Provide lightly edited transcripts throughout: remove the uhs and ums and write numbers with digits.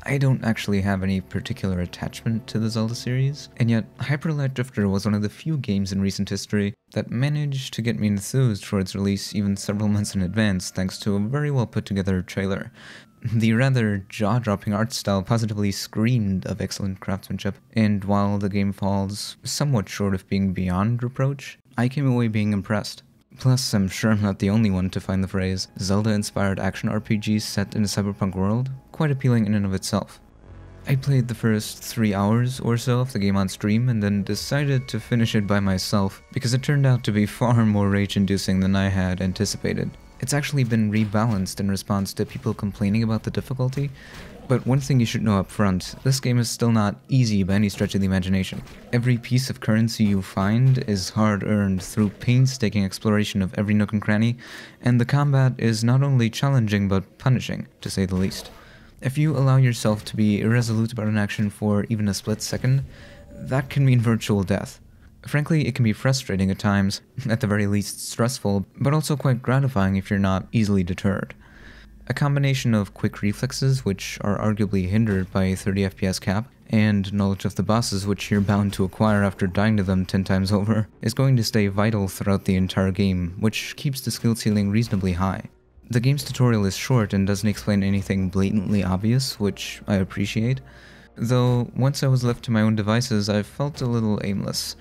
I don't actually have any particular attachment to the Zelda series, and yet Hyper Light Drifter was one of the few games in recent history that managed to get me enthused for its release even several months in advance thanks to a very well put together trailer. The rather jaw-dropping art style positively screamed of excellent craftsmanship, and while the game falls somewhat short of being beyond reproach, I came away being impressed. Plus, I'm sure I'm not the only one to find the phrase Zelda-inspired action RPG set in a cyberpunk world quite appealing in and of itself. I played the first 3 hours or so of the game on stream and then decided to finish it by myself because it turned out to be far more rage-inducing than I had anticipated. It's actually been rebalanced in response to people complaining about the difficulty, but one thing you should know up front, this game is still not easy by any stretch of the imagination. Every piece of currency you find is hard-earned through painstaking exploration of every nook and cranny, and the combat is not only challenging but punishing, to say the least. If you allow yourself to be irresolute about an action for even a split second, that can mean virtual death. Frankly, it can be frustrating at times, at the very least stressful, but also quite gratifying if you're not easily deterred. A combination of quick reflexes, which are arguably hindered by a 30 FPS cap, and knowledge of the bosses which you're bound to acquire after dying to them 10 times over, is going to stay vital throughout the entire game, which keeps the skill ceiling reasonably high. The game's tutorial is short and doesn't explain anything blatantly obvious, which I appreciate, though once I was left to my own devices I felt a little aimless.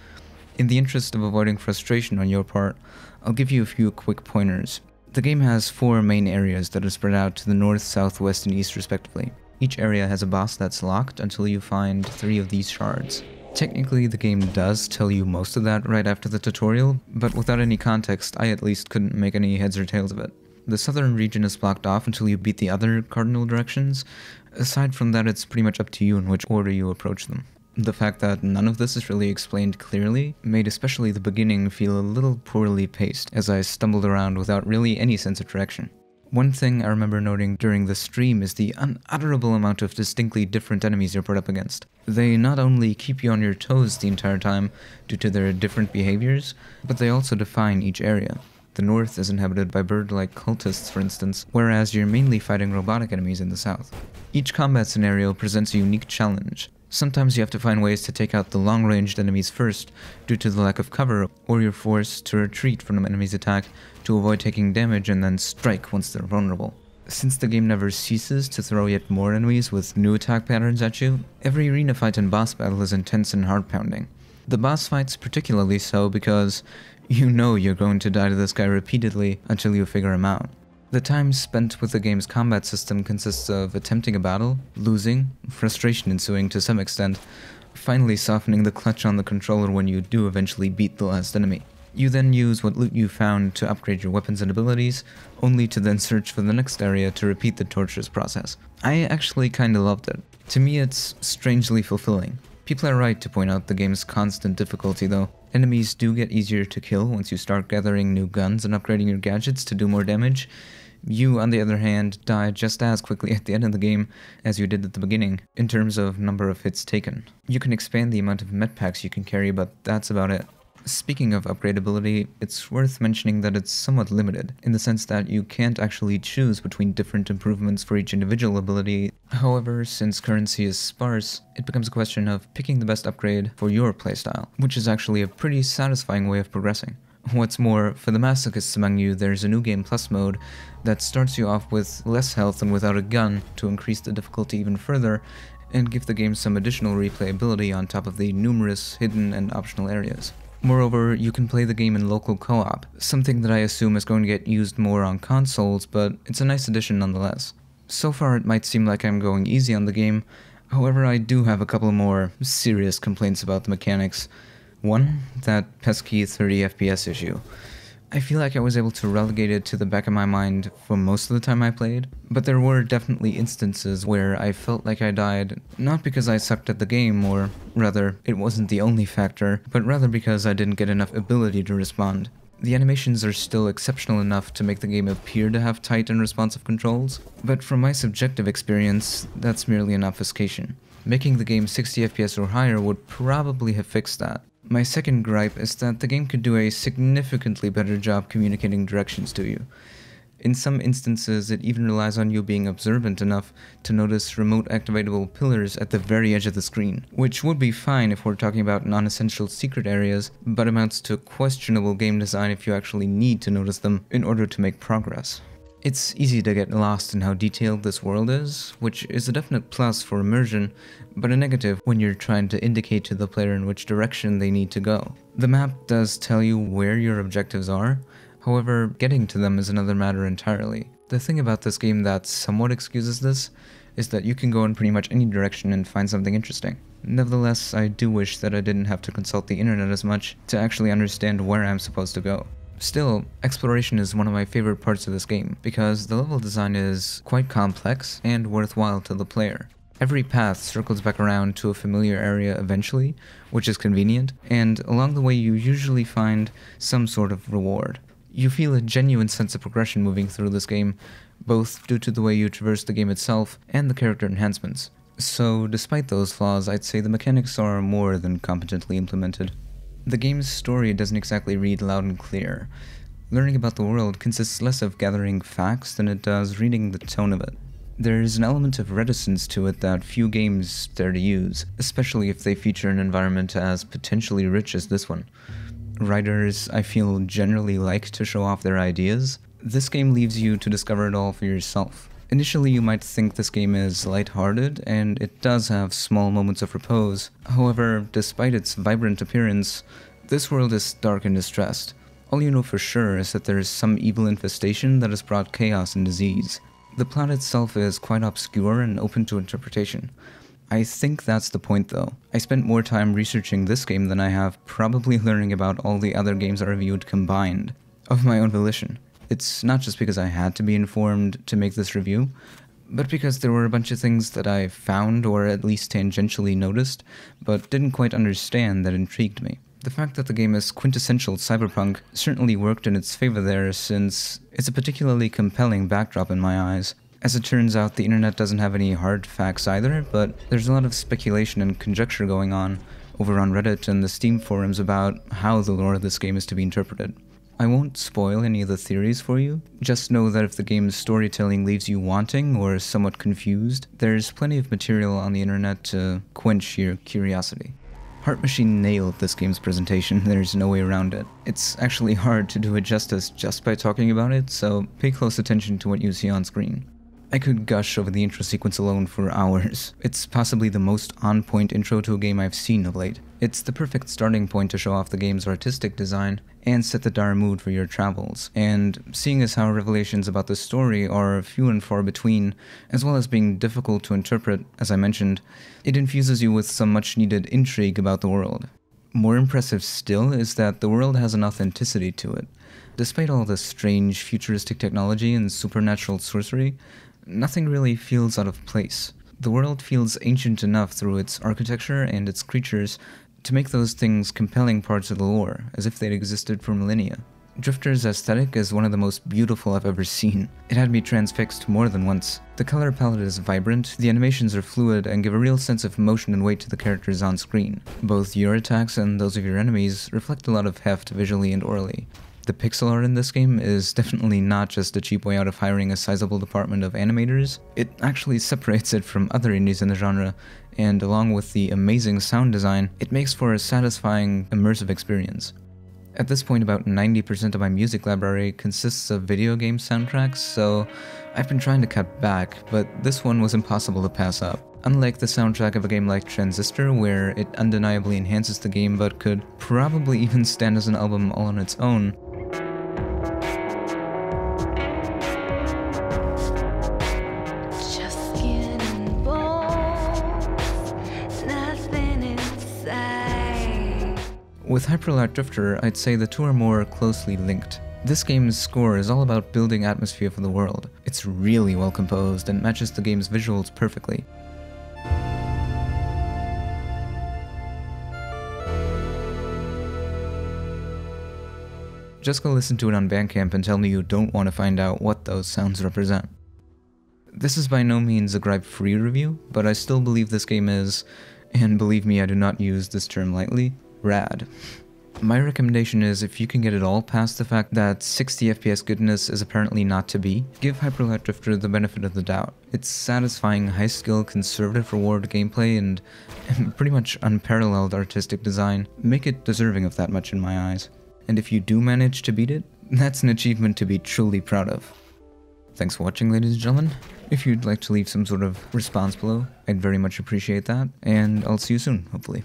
In the interest of avoiding frustration on your part, I'll give you a few quick pointers. The game has 4 main areas that are spread out to the north, south, west, and east respectively. Each area has a boss that's locked until you find 3 of these shards. Technically, the game does tell you most of that right after the tutorial, but without any context, I at least couldn't make any heads or tails of it. The southern region is blocked off until you beat the other cardinal directions. Aside from that, it's pretty much up to you in which order you approach them. The fact that none of this is really explained clearly made especially the beginning feel a little poorly paced as I stumbled around without really any sense of direction. One thing I remember noting during the stream is the unutterable amount of distinctly different enemies you're put up against. They not only keep you on your toes the entire time due to their different behaviors, but they also define each area. The north is inhabited by bird-like cultists, for instance, whereas you're mainly fighting robotic enemies in the south. Each combat scenario presents a unique challenge. Sometimes you have to find ways to take out the long-ranged enemies first, due to the lack of cover, or you're forced to retreat from an enemy's attack to avoid taking damage and then strike once they're vulnerable. Since the game never ceases to throw yet more enemies with new attack patterns at you, every arena fight and boss battle is intense and heart-pounding. The boss fights particularly so because you know you're going to die to this guy repeatedly until you figure him out. The time spent with the game's combat system consists of attempting a battle, losing, frustration ensuing to some extent, finally softening the clutch on the controller when you do eventually beat the last enemy. You then use what loot you found to upgrade your weapons and abilities, only to then search for the next area to repeat the torturous process. I actually kinda loved it. To me it's strangely fulfilling. People are right to point out the game's constant difficulty though. Enemies do get easier to kill once you start gathering new guns and upgrading your gadgets to do more damage. You, on the other hand, die just as quickly at the end of the game as you did at the beginning, in terms of number of hits taken. You can expand the amount of med packs you can carry, but that's about it. Speaking of upgradability, it's worth mentioning that it's somewhat limited, in the sense that you can't actually choose between different improvements for each individual ability. However, since currency is sparse, it becomes a question of picking the best upgrade for your playstyle, which is actually a pretty satisfying way of progressing. What's more, for the masochists among you, there's a new game plus mode that starts you off with less health and without a gun to increase the difficulty even further and give the game some additional replayability on top of the numerous hidden and optional areas. Moreover, you can play the game in local co-op, something that I assume is going to get used more on consoles, but it's a nice addition nonetheless. So far it might seem like I'm going easy on the game, however I do have a couple more serious complaints about the mechanics. One, that pesky 30 FPS issue. I feel like I was able to relegate it to the back of my mind for most of the time I played, but there were definitely instances where I felt like I died, not because I sucked at the game, or rather, it wasn't the only factor, but rather because I didn't get enough ability to respond. The animations are still exceptional enough to make the game appear to have tight and responsive controls, but from my subjective experience, that's merely an obfuscation. Making the game 60 FPS or higher would probably have fixed that. My second gripe is that the game could do a significantly better job communicating directions to you. In some instances, it even relies on you being observant enough to notice remote activatable pillars at the very edge of the screen, which would be fine if we're talking about non-essential secret areas, but amounts to questionable game design if you actually need to notice them in order to make progress. It's easy to get lost in how detailed this world is, which is a definite plus for immersion, but a negative when you're trying to indicate to the player in which direction they need to go. The map does tell you where your objectives are, however, getting to them is another matter entirely. The thing about this game that somewhat excuses this is that you can go in pretty much any direction and find something interesting. Nevertheless, I do wish that I didn't have to consult the internet as much to actually understand where I'm supposed to go. Still, exploration is one of my favorite parts of this game, because the level design is quite complex and worthwhile to the player. Every path circles back around to a familiar area eventually, which is convenient, and along the way you usually find some sort of reward. You feel a genuine sense of progression moving through this game, both due to the way you traverse the game itself and the character enhancements. So, despite those flaws, I'd say the mechanics are more than competently implemented. The game's story doesn't exactly read loud and clear. Learning about the world consists less of gathering facts than it does reading the tone of it. There's an element of reticence to it that few games dare to use, especially if they feature an environment as potentially rich as this one. Writers, I feel, generally like to show off their ideas. This game leaves you to discover it all for yourself. Initially, you might think this game is lighthearted, and it does have small moments of repose. However, despite its vibrant appearance, this world is dark and distressed. All you know for sure is that there is some evil infestation that has brought chaos and disease. The plot itself is quite obscure and open to interpretation. I think that's the point though. I spent more time researching this game than I have probably learning about all the other games I reviewed combined, of my own volition. It's not just because I had to be informed to make this review, but because there were a bunch of things that I found or at least tangentially noticed, but didn't quite understand that intrigued me. The fact that the game is quintessential cyberpunk certainly worked in its favor there, since it's a particularly compelling backdrop in my eyes. As it turns out, the internet doesn't have any hard facts either, but there's a lot of speculation and conjecture going on over on Reddit and the Steam forums about how the lore of this game is to be interpreted. I won't spoil any of the theories for you, just know that if the game's storytelling leaves you wanting or somewhat confused, there's plenty of material on the internet to quench your curiosity. Heart Machine nailed this game's presentation, there's no way around it. It's actually hard to do it justice just by talking about it, so pay close attention to what you see on screen. I could gush over the intro sequence alone for hours. It's possibly the most on-point intro to a game I've seen of late. It's the perfect starting point to show off the game's artistic design and set the dire mood for your travels, and seeing as how revelations about the story are few and far between, as well as being difficult to interpret, as I mentioned, it infuses you with some much-needed intrigue about the world. More impressive still is that the world has an authenticity to it. Despite all the strange futuristic technology and supernatural sorcery, nothing really feels out of place. The world feels ancient enough through its architecture and its creatures to make those things compelling parts of the lore, as if they'd existed for millennia. Drifter's aesthetic is one of the most beautiful I've ever seen. It had me transfixed more than once. The color palette is vibrant, the animations are fluid, and give a real sense of motion and weight to the characters on screen. Both your attacks and those of your enemies reflect a lot of heft visually and orally. The pixel art in this game is definitely not just a cheap way out of hiring a sizable department of animators. It actually separates it from other indies in the genre, and along with the amazing sound design, it makes for a satisfying, immersive experience. At this point, about 90% of my music library consists of video game soundtracks, so I've been trying to cut back, but this one was impossible to pass up. Unlike the soundtrack of a game like Transistor, where it undeniably enhances the game but could probably even stand as an album all on its own, with Hyperlight Drifter, I'd say the two are more closely linked. This game's score is all about building atmosphere for the world. It's really well composed and matches the game's visuals perfectly. Just go listen to it on Bandcamp and tell me you don't want to find out what those sounds represent. This is by no means a gripe-free review, but I still believe this game is, and believe me, I do not use this term lightly, rad. My recommendation is, if you can get it all past the fact that 60 FPS goodness is apparently not to be, give Hyper Light Drifter the benefit of the doubt. It's satisfying, high-skill, conservative reward gameplay and pretty much unparalleled artistic design make it deserving of that much in my eyes. And if you do manage to beat it, that's an achievement to be truly proud of. Thanks for watching, ladies and gentlemen. If you'd like to leave some sort of response below, I'd very much appreciate that, and I'll see you soon, hopefully.